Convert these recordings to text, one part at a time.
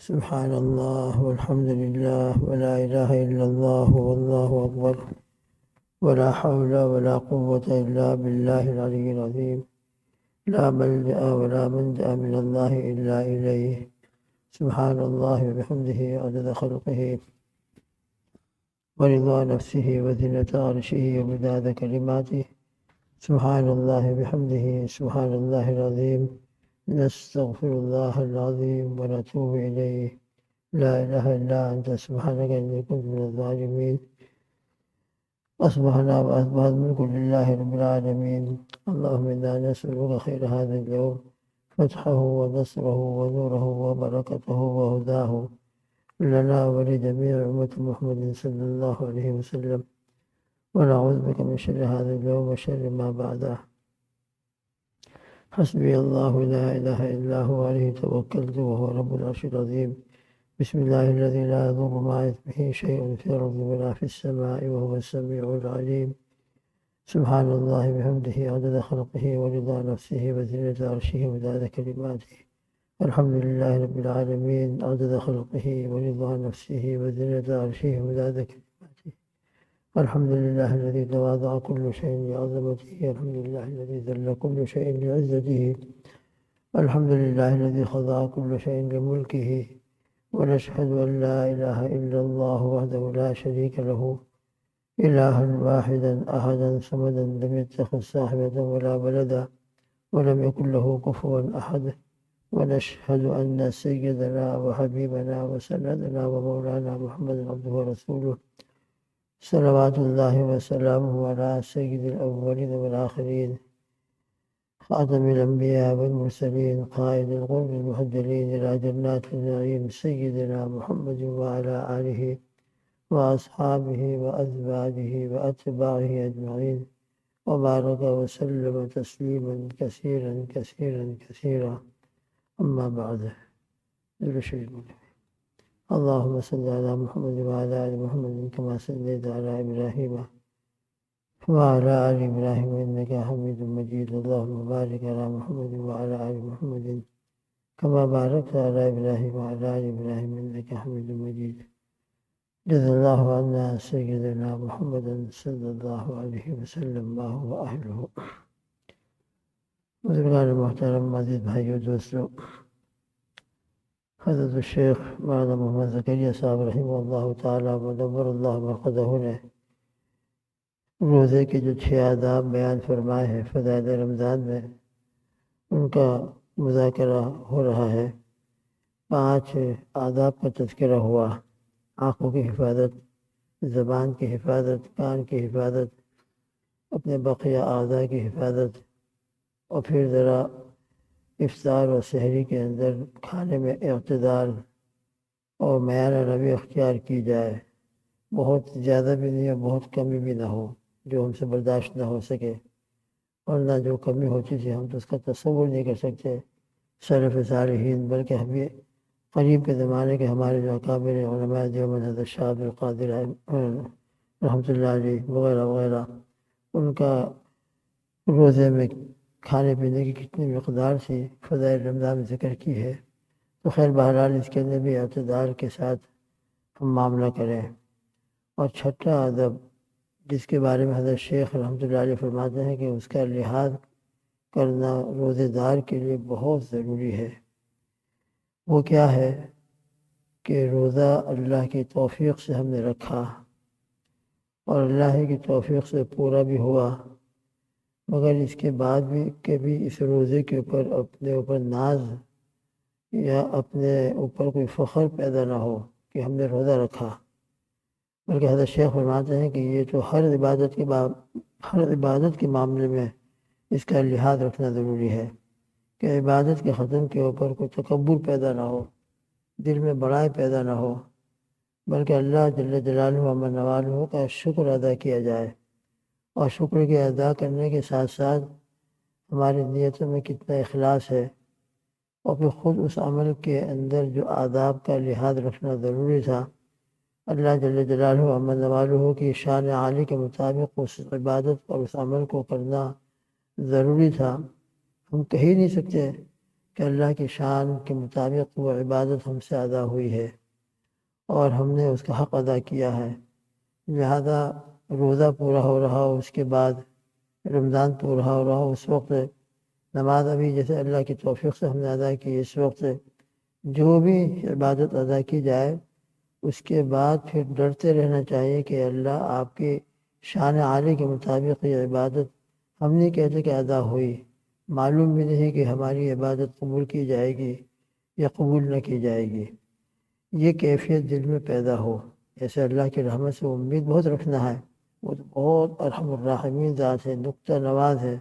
سبحان الله والحمد لله ولا إله إلا الله والله أكبر ولا حول ولا قوة إلا بالله العلي العظيم لا ملجأ ولا منجأ من الله إلا إليه سبحان الله وبحمده عدد خلقه ورضا نفسه وزنة عرشه ومداد كلماته سبحان الله بحمده سبحان الله العظيم نستغفر الله العظيم ونتوب إليه لا إله إلا أنت سبحانك إني كنت من الظالمين أصبحنا وأصبح الملك لله رب العالمين اللهم إنا نسألك خير هذا اليوم فتحه ونصره ونوره وبركته وهداه لنا ولجميع أمة محمد صلى الله عليه وسلم ونعوذ بك من شر هذا اليوم وشر ما بعده حسبي الله لا إله إلا هو عليه توكلت وهو رب العرش العظيم بسم الله الذي لا يضر مع اسمه شيء في الأرض ولا في السماء وهو السميع العليم سبحان الله بحمده عدد خلقه ورضا نفسه وزنة عرشه ومداد كلماته الحمد لله رب العالمين عدد خلقه ورضا نفسه وزنة عرشه ومداد كلماته الحمد لله الذي تواضع كل شيء لعظمته الحمد لله الذي ذل كل شيء لعزته الحمد لله الذي خضع كل شيء لملكه ونشهد أن لا إله إلا الله وحده لا شريك له إلها واحدا أحدا صمدا لم يتخذ صاحبة ولا ولدا ولم يكن له كفوا أحد ونشهد أن سيدنا وحبيبنا وسندنا ومولانا محمد عبده ورسوله صلوات الله وسلامه على سيد الأولين والآخرين خاتم الأنبياء والمرسلين قائد الغر المحجلين إلى جنات النعيم سيدنا محمد وعلى آله وأصحابه وأزواجه وأتباعه أجمعين وبارك وسلم تسليما كثيرا كثيرا كثيرا أما بعد اللهم صل على محمد وعلى آل محمد كما صليت على إبراهيم وعلى آل إبراهيم إنك حميد مجيد اللهم بارك على محمد وعلى آل محمد كما باركت على إبراهيم وعلى آل إبراهيم إنك حميد مجيد جزا الله عنا سيدنا محمدا صلى الله عليه وسلم ما هو أهله بزرگان محترم عزیز بھائیو دوستو حضرت الشیخ مولانا محمد زکریا صاحب رحمہ اللہ تعالی ودبر اللہ مرقدہ نے روزے کے جو 6 آداب بیان فرمائے ہیں فضائل رمضان میں ان کا مذاکرہ ہو رہا ہے 5 آداب کا تذکرہ ہوا آنکھوں کی حفاظت زبان کی حفاظت کان کی حفاظت اپنے بقیہ اعضاء کی حفاظت اور پھر ذرا افطار اور سحری کے اندر کھانے میں اعتدال اور معیار روی اختیار کی جائے بہت زیادہ بھی نہیں اور بہت کمی بھی نہ ہو جو ہم سے برداشت نہ ہو سکے ورنہ جو کمی ہوتی تھی ہم تو اس کا تصور نہیں کر سکتے سلف صالحین بلکہ ہم یہ قریب کے زمانے کے ہمارے جو اکابر علماء دیوبند حضرت شاہ عبد القادر رحمۃ اللہ علیہ وغیرہ وغیرہ ان کا روزے میں کھانے پینے کی کتنی مقدار سے فضائل رمضان میں ذکر کی ہے تو خیر بہرحال اس کے اندر بھی اعتدال کے ساتھ ہم معاملہ کریں اور 6واں ادب جس کے بارے میں حضرت شیخ رحمۃ اللہ علیہ فرماتے ہیں کہ اس کا لحاظ کرنا روزے دار کے لیے بہت ضروری ہے وہ کیا ہے کہ روزہ اللہ کی توفیق سے ہم نے رکھا اور اللہ کی توفیق سے پورا بھی ہوا مگر اس کے بعد بھی کبھی اس روزے کے اوپر اپنے اوپر ناز یا اپنے اوپر کوئی فخر پیدا نہ ہو کہ ہم نے روزہ رکھا بلکہ حضرت شیخ فرماتے ہیں کہ یہ تو ہر عبادت کے معاملے میں اس کا لحاظ رکھنا ضروری ہے کہ عبادت کے ختم کے اوپر کوئی تکبر پیدا نہ ہو دل میں بڑائی پیدا نہ ہو بلکہ اللہ جل جلالہ و نوالہ کا شکر ادا کیا جائے اور شکر کے ادا کرنے کے ساتھ ساتھ ہماری نیتوں میں کتنا اخلاص ہے اور پھر خود اس عمل کے اندر جو آداب کا لحاظ رکھنا ضروری تھا اللہ جل جلالہ و نوالہ کی شان عالی کے مطابق اس عبادت اور اس عمل کو کرنا ضروری تھا ہم کہہ ہی نہیں سکتے کہ اللہ کی شان کے مطابق وہ عبادت ہم سے ادا ہوئی ہے اور ہم نے اس کا حق ادا کیا ہے، لہذا روزہ پورا ہو رہا ہو، اس کے بعد رمضان پورا ہو رہا ہو، اس وقت نماز ابھی جیسے اللہ کی توفیق سے ہم نے ادا کی، اس وقت جو بھی عبادت ادا کی جائے اس کے بعد پھر ڈرتے رہنا چاہیے کہ اللہ آپ کی شان عالی کے مطابق یہ عبادت ہم نہیں کہتے کہ ادا ہوئی، معلوم بھی نہیں کہ ہماری عبادت قبول کی جائے گی یا قبول نہ کی جائے گی، یہ کیفیت دل میں پیدا ہو۔ ایسے اللہ کی رحمت سے امید بہت رکھنا ہے، وہ تو بہت ارحم الراحمین ذات ہے، نکتہ نواز ہے،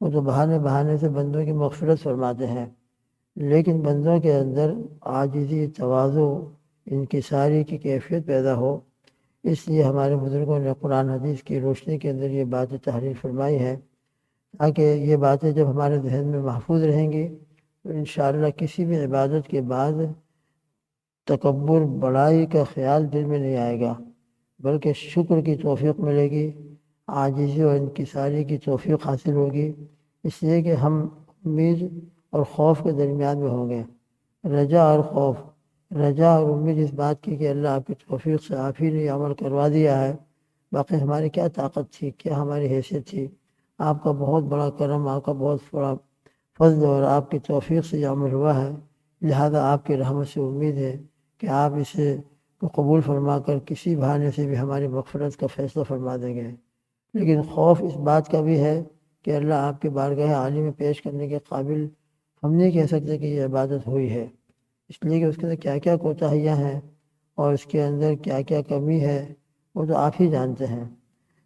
وہ تو بہانے سے بندوں کی مغفرت فرماتے ہیں، لیکن بندوں کے اندر عاجزی، تواضع، انکساری کی کیفیت پیدا ہو، اس لیے ہمارے بزرگوں نے قرآن حدیث کی روشنی کے اندر یہ باتیں تحریر فرمائی ہیں، تاکہ یہ باتیں جب ہمارے ذہن میں محفوظ رہیں گی تو انشاءاللہ کسی بھی عبادت کے بعد تکبر، بڑائی کا خیال دل میں نہیں آئے گا، بلکہ شکر کی توفیق ملے گی، عاجزی اور انکساری کی توفیق حاصل ہوگی، اس لیے کہ ہم امید اور خوف کے درمیان میں ہوں گے، رجا اور خوف، رجا اور امید اس بات کی کہ اللہ آپ کی توفیق سے آپ ہی نے عمل کروا دیا ہے، باقی ہماری کیا طاقت تھی، کیا ہماری حیثیت تھی، آپ کا بہت بڑا کرم، آپ کا بہت بڑا فضل اور آپ کی توفیق سے یہ عمل ہوا ہے، لہذا آپ کی رحمت سے امید ہے کہ آپ اسے قبول فرما کر کسی بہانے سے بھی ہماری مغفرت کا فیصلہ فرما دیں گے۔ لیکن خوف اس بات کا بھی ہے کہ اللہ آپ کی بارگاہ عالی میں پیش کرنے کے قابل ہم نہیں کہہ سکتے کہ یہ عبادت ہوئی ہے، اس لیے کہ اس کے اندر کیا کیا کوتاہیاں ہیں اور اس کے اندر کیا کیا کمی ہے وہ تو آپ ہی جانتے ہیں،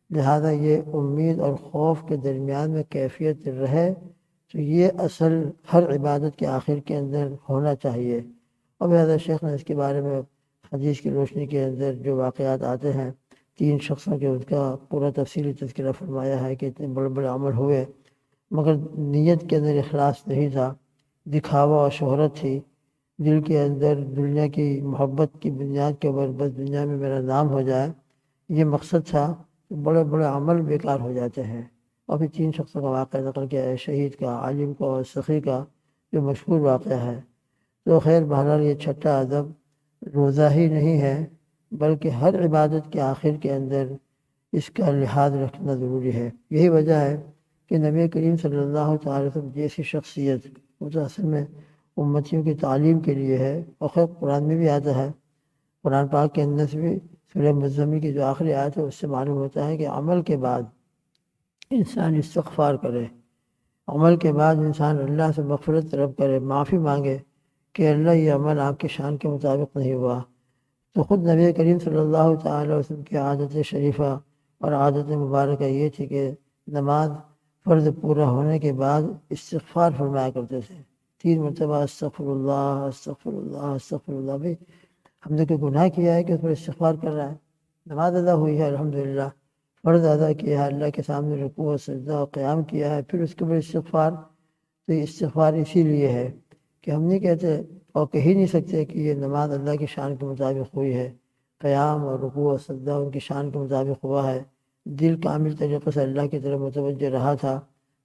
لہذا یہ امید اور خوف کے درمیان میں کیفیت رہے تو یہ اصل ہر عبادت کے آخر کے اندر ہونا چاہیے۔ اور لہذا شیخ نے اس کے بارے میں حدیث کی روشنی کے اندر جو واقعات آتے ہیں، 3 شخصوں کے اس کا پورا تفصیلی تذکرہ فرمایا ہے کہ اتنے بڑے بڑے عمل ہوئے مگر نیت کے اندر اخلاص نہیں تھا، دکھاوا اور شہرت تھی، دل کے اندر دنیا کی محبت کی بنیاد کے اوپر بس دنیا میں میرا نام ہو جائے، یہ مقصد تھا، تو بڑے بڑے عمل بیکار ہو جاتے ہیں۔ اور پھر 3 شخصوں کا واقعہ نقل کیا ہے، شہید کا، عالم کا اور سخی کا، جو مشہور واقعہ ہے۔ تو خیر بہرحال یہ چھٹا ادب روزہ ہی نہیں ہے بلکہ ہر عبادت کے آخر کے اندر اس کا لحاظ رکھنا ضروری ہے۔ یہی وجہ ہے کہ نبی کریم صلی اللہ تعالی وسلم جیسی شخصیت وہ تو اصل میں امتیوں کی تعلیم کے لیے ہے، اور خیر قرآن میں بھی آتا ہے، قرآن پاک کے اندر سے بھی سورہ مزمل کی جو آخری آیت ہے اس سے معلوم ہوتا ہے کہ عمل کے بعد انسان استغفار کرے، عمل کے بعد انسان اللہ سے مغفرت طلب کرے، معافی مانگے کہ اللہ یہ عمل آپ کی شان کے مطابق نہیں ہوا۔ تو خود نبی کریم صلی اللہ تعالی وسلم کی عادت شریفہ اور عادت مبارکہ یہ تھی کہ نماز فرض پورا ہونے کے بعد استغفار فرمایا کرتے تھے، 3 مرتبہ استغفر اللہ استغفر اللہ استغفر اللہ۔ بھی ہم نے کوئی گناہ کیا ہے کہ اس پر استغفار کر رہا ہے، نماز ادا ہوئی ہے الحمدللہ، فرض ادا کیا ہے، اللہ کے سامنے رکوع و سجدہ و قیام کیا ہے، پھر اس کے بعد استغفار۔ تو یہ استغفار اسی لیے ہے کہ ہم نہیں کہتے اور کہہ ہی نہیں سکتے کہ یہ نماز اللہ کی شان کے مطابق ہوئی ہے، قیام اور رکوع و سجدہ ان کی شان کے مطابق ہوا ہے، دل کامل طریقے سے اللہ کی طرف متوجہ رہا تھا،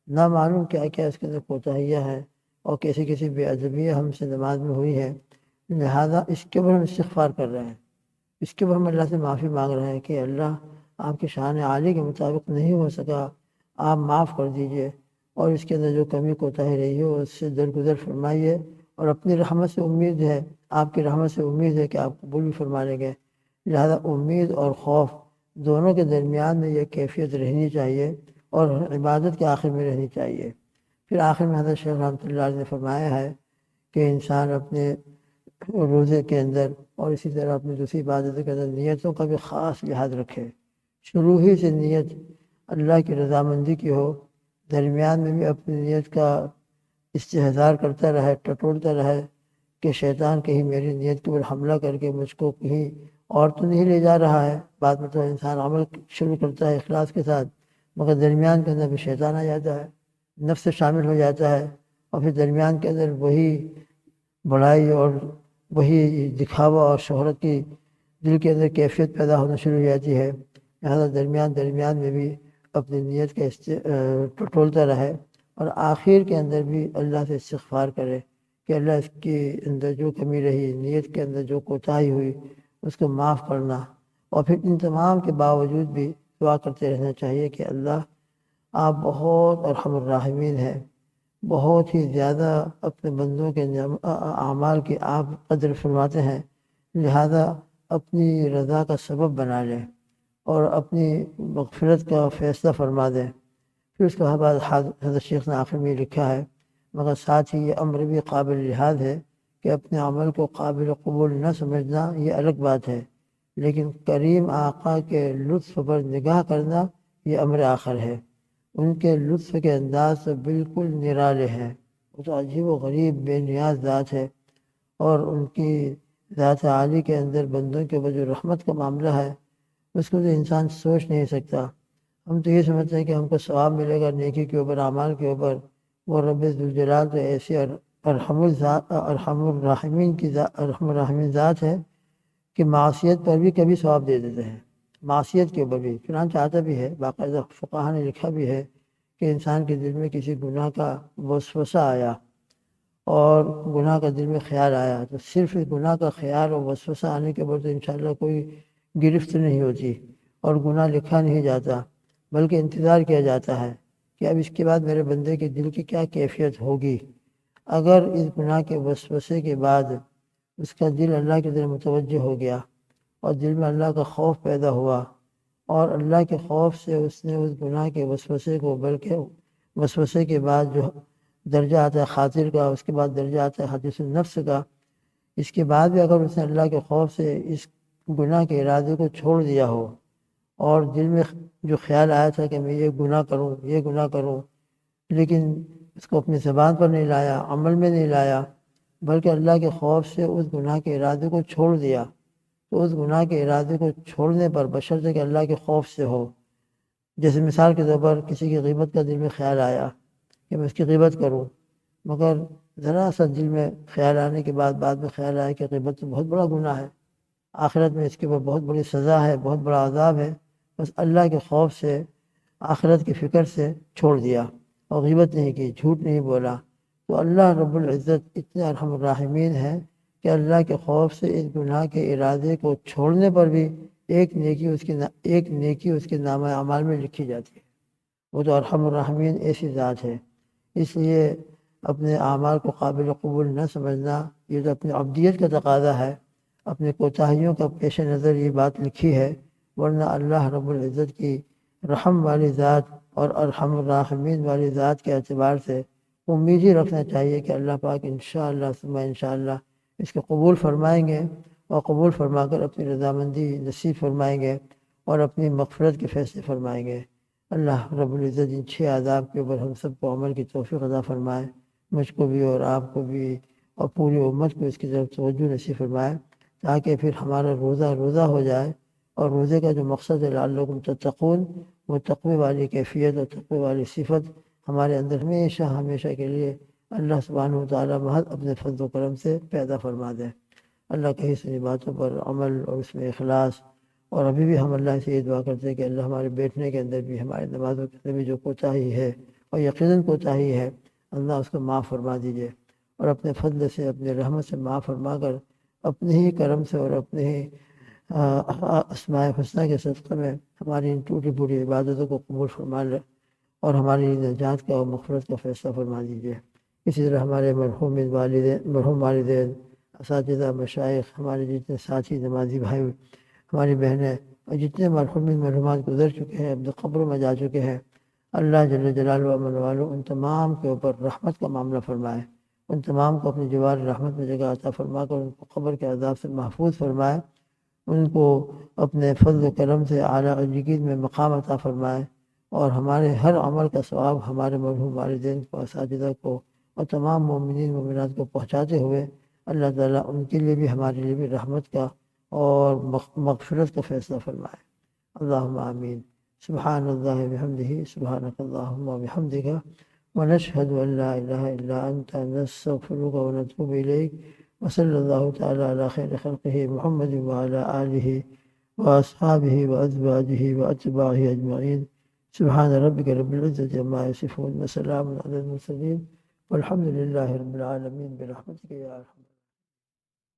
نہ معلوم کیا کیا اس کے اندر کوتاہیاں ہیں اور کیسی بے ادبیاں ہم سے نماز میں ہوئی ہے، لہذا اس کے اوپر ہم استغفار کر رہے ہیں، اس کے اوپر ہم اللہ سے معافی مانگ رہے ہیں کہ اللہ آپ کی شان عالی کے مطابق نہیں ہو سکا، آپ معاف کر دیجئے، اور اس کے اندر جو کمی کوتاہی رہی ہو اس سے درگزر فرمائیے، اور اپنی رحمت سے امید ہے، آپ کی رحمت سے امید ہے کہ آپ قبول بھی فرما لیں گے، لہذا امید اور خوف دونوں کے درمیان میں یہ کیفیت رہنی چاہیے اور عبادت کے آخر میں رہنی چاہیے۔ پھر آخر میں حضرت شیخ رحمۃ اللہ علیہ نے فرمایا ہے کہ انسان اپنے روزے کے اندر اور اسی طرح اپنی دوسری عبادتوں کے اندر نیتوں کا بھی خاص لحاظ رکھے، شروع ہی سے نیت اللہ کی رضامندی کی ہو، درمیان میں بھی اپنی نیت کا استحضار کرتا رہے، ٹٹولتا رہے کہ شیطان کہیں میری نیت کے اوپر حملہ کر کے مجھ کو کہیں اور تو نہیں لے جا رہا ہے، بعد میں تو انسان عمل شروع کرتا ہے اخلاص کے ساتھ مگر درمیان کے اندر بھی شیطان آ جاتا ہے، نفس شامل ہو جاتا ہے، اور پھر درمیان کے اندر وہی بڑائی اور وہی دکھاوا اور شہرت کی دل کے اندر کیفیت پیدا ہونا شروع ہو جاتی ہے، لہٰذا درمیان میں بھی اپنی نیت کا ٹٹولتا رہے اور آخر کے اندر بھی اللہ سے استغفار کرے کہ اللہ اس کے اندر جو کمی رہی، نیت کے اندر جو کوتاہی ہوئی، اس کو معاف کرنا۔ اور پھر ان تمام کے باوجود بھی دعا کرتے رہنا چاہیے کہ اللہ آپ بہت ارحم الراحمین ہیں، بہت ہی زیادہ اپنے بندوں کے اعمال کی آپ قدر فرماتے ہیں، لہذا اپنی رضا کا سبب بنا لیں اور اپنی مغفرت کا فیصلہ فرما دیں۔ پھر اس کے بعد حضرت شیخ نے آخر میں لکھا ہے، مگر ساتھ ہی یہ امر بھی قابل لحاظ ہے کہ اپنے عمل کو قابل قبول نہ سمجھنا یہ الگ بات ہے، لیکن کریم آقا کے لطف پر نگاہ کرنا یہ امر آخر ہے۔ ان کے لطف کے انداز تو بالکل نرالے ہیں، وہ تو عجیب و غریب بے نیاز ذات ہے، اور ان کی ذات عالی کے اندر بندوں کے اوپر جو رحمت کا معاملہ ہے اس کو تو انسان سوچ نہیں سکتا۔ ہم تو یہ سمجھتے ہیں کہ ہم کو ثواب ملے گا نیکی کے اوپر، اعمال کے اوپر، وہ رب ذوالجلال تو ایسی ارحم الراحمین ذات ہے کہ معصیت پر بھی کبھی ثواب دے دیتے ہیں، معصیت کے اوپر بھی۔ چنانچہ آتا بھی ہے، باقاعدہ فقہا نے لکھا بھی ہے کہ انسان کے دل میں کسی گناہ کا وسوسہ آیا اور گناہ کا دل میں خیال آیا، تو صرف گناہ کا خیال اور وسوسہ آنے کے بعد تو انشاءاللہ کوئی گرفت نہیں ہوتی اور گناہ لکھا نہیں جاتا، بلکہ انتظار کیا جاتا ہے کہ اب اس کے بعد میرے بندے کے دل کی کیا کیفیت ہوگی۔ اگر اس گناہ کے وسوسے کے بعد اس کا دل اللہ کی طرف متوجہ ہو گیا اور دل میں اللہ کا خوف پیدا ہوا، اور اللہ کے خوف سے اس نے اس گناہ کے وسوسے کو، بلکہ وسوسے کے بعد جو درجہ آتا ہے خاطر کا، اس کے بعد درجہ آتا ہے حدیث النفس کا، اس کے بعد بھی اگر اس نے اللہ کے خوف سے اس گناہ کے ارادے کو چھوڑ دیا ہو، اور دل میں جو خیال آیا تھا کہ میں یہ گناہ کروں، یہ گناہ کروں، لیکن اس کو اپنی زبان پر نہیں لایا، عمل میں نہیں لایا، بلکہ اللہ کے خوف سے اس گناہ کے ارادے کو چھوڑ دیا، تو اس گناہ کے ارادے کو چھوڑنے پر بشرطے کہ اللہ کے خوف سے ہو، جیسے مثال کے طور پر کسی کی غیبت کا دل میں خیال آیا کہ میں اس کی غیبت کروں، مگر ذرا سا دل میں خیال آنے کے بعد میں خیال آیا کہ غیبت تو بہت بڑا گناہ ہے، آخرت میں اس کے اوپر بہت بڑی سزا ہے، بہت بڑا عذاب ہے، بس اللہ کے خوف سے، آخرت کی فکر سے چھوڑ دیا اور غیبت نہیں کی، جھوٹ نہیں بولا، تو اللہ رب العزت اتنے ارحم الراحمین ہے کہ اللہ کے خوف سے اس گناہ کے ارادے کو چھوڑنے پر بھی ایک نیکی اس کے نامہ اعمال میں لکھی جاتی ہے۔ وہ تو ارحم الراحمین ایسی ذات ہے، اس لیے اپنے اعمال کو قابل قبول نہ سمجھنا یہ تو اپنی عبدیت کا تقاضا ہے، اپنے کوتاہیوں کا پیش نظر یہ بات لکھی ہے، ورنہ اللہ رب العزت کی رحم والی ذات اور ارحم الراحمین والی ذات کے اعتبار سے امید ہی رکھنا چاہیے کہ اللہ پاک انشاءاللہ ثم انشاءاللہ اس کو قبول فرمائیں گے، اور قبول فرما کر اپنی رضامندی نصیب فرمائیں گے اور اپنی مغفرت کے فیصلے فرمائیں گے۔ اللہ رب العزت ان 6 آداب کے اوپر ہم سب کو عمل کی توفیق عطا فرمائے، مجھ کو بھی اور آپ کو بھی اور پوری امت کو اس کی طرف توجہ نصیب فرمائے، تاکہ پھر ہمارا روزہ ہو جائے، اور روزے کا جو مقصد ہے لعلکم تتقون، وہ تقوی والی کیفیت اور تقوی والی صفت ہمارے اندر ہمیشہ کے لیے اللہ سبحانہ وتعالی محض اپنے فضل و کرم سے پیدا فرما دے۔ اللہ کہی سنی باتوں پر عمل اور اس میں اخلاص، اور ابھی بھی ہم اللہ سے یہ دعا کرتے ہیں کہ اللہ ہمارے بیٹھنے کے اندر بھی، ہمارے نمازوں کے اندر بھی جو کوتاہی ہے اور یقیناً کوتاہی ہے، اللہ اس کو معاف فرما دیجئے، اور اپنے فضل سے، اپنے رحمت سے معاف فرما کر اپنے ہی کرم سے اور اپنے ہی اسماء حسنہ کے صدقے میں ہماری ان ٹوٹی پھوٹی عبادتوں کو قبول فرما لے اور ہماری نجات کا اور مغفرت کا فیصلہ فرما دیجیے۔ اسی طرح ہمارے مرحوم والدین، اساتذہ، مشائخ، ہمارے جتنے ساتھی نمازی بھائی، ہماری بہنیں، اور جتنے مرحومات گزر چکے ہیں، اپنے قبروں میں جا چکے ہیں، اللہ جل جلالہ و من والو ان تمام کے اوپر رحمت کا معاملہ فرمائے، ان تمام کو اپنی جوار رحمت میں جگہ عطا فرما کر ان کو قبر کے عذاب سے محفوظ فرمائے، ان کو اپنے فضل و کرم سے اعلیٰ علیین میں مقام عطا فرمائے، اور ہمارے ہر عمل کا ثواب ہمارے مرحوم والدین کو، اساتذہ کو اور تمام مومنین مومنات کو پہنچاتے ہوئے اللہ تعالیٰ ان کے لیے بھی، ہمارے لیے بھی رحمت کا اور مغفرت کا فیصلہ فرمائے۔ اللہم آمین۔ سبحان اللہ بحمدہ، سبحانک اللہم وبحمدک، ونشہد ان لا الہ الا انت، نستغفرک ونتوب الیک، وصلی اللہ تعالیٰ علی خیر خلقہ محمد وعلی آلہ واصحابہ وازواجہ واتباعہ اجمعین سبحان ربك رب العزة عما يصفون وسلام على المرسلين والحمد لله رب العالمين برحمتك يا أرحم